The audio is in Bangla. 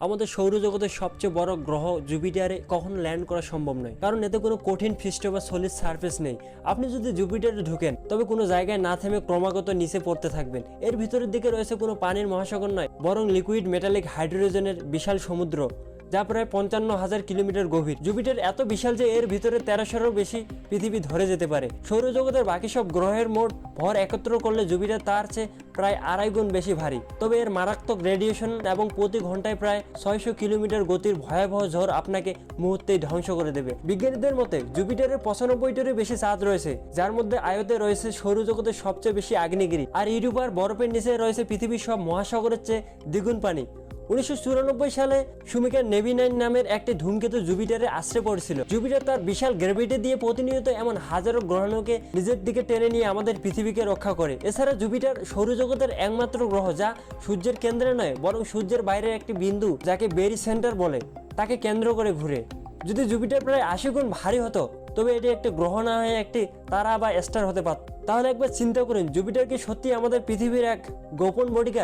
আমাদের সৌরজগতের সবচেয়ে বড় গ্রহ জুপিটারে কখনো ল্যান্ড করা সম্ভব নয়, কারণ এতে কোনো কঠিন পৃষ্ঠ বা সলিড সারফেস নেই। আপনি যদি জুপিটারে ঢুকেন তবে কোনো জায়গায় না থেমে ক্রমাগত নিচে পড়তে থাকবেন। এর ভিতরের দিকে রয়েছে কোনো পানির মহাসাগর নয়, বরং লিকুইড মেটালিক হাইড্রোজেনের বিশাল সমুদ্র, যা প্রায় 55,000 কিলোমিটার গভীর। জুপিটার এত বিশাল যে এর ভিতরে 1300-এরও বেশি পৃথিবী ধরে যেতে পারে। সৌরজগতের বাকি সব গ্রহের মোট ভর একত্র করলে জুপিটার তার চেয়ে প্রায় 2.5 গুণ বেশি ভারী। তবে এর মারাত্মক রেডিয়েশন এবং প্রতি ঘন্টায় প্রায় 600 কিলোমিটার গতির ভয়াবহ ঝড় আপনাকে মুহূর্তেই ধ্বংস করে দেবে। বিজ্ঞানীদের মতে জুপিটারের 95-টিরও বেশি চাঁদ রয়েছে, যার মধ্যে আয়তে রয়েছে সৌরজগতের সবচেয়ে বেশি আগ্নেয়গিরি, আর ইউরোপার বরফের নিচে রয়েছে পৃথিবীর সব মহাসাগরের চেয়ে দ্বিগুণ পানি। 1994 সালে সুমিকার নেভি 9 নামের একটি ধূমকেতু জুপিটারে আশ্রে পড়েছিল। জুপিটার তার বিশাল গ্র্যাভিটি দিয়ে প্রতিনিয়ত এমন হাজারো গ্রহাণুকে নিজের দিকে টেনে নিয়ে আমাদের পৃথিবীকে রক্ষা করে। এছাড়া জুপিটার সৌরজগতের একমাত্র গ্রহ যা সূর্যের কেন্দ্রে নয়, বরং সূর্যের বাইরের একটি বিন্দু, যাকে বেরি সেন্টার বলে, তাকে কেন্দ্র করে ঘুরে। যদি জুপিটার প্রায় 80 গুণ ভারী হতো তবে এটি একটি গ্রহ না হয়ে একটি তারা বা স্টার হতে পারত। তাহলে একবার চিন্তা করুন, জুপিটার কি সত্যি আমাদের পৃথিবীর এক গোপন বডিগার্ড?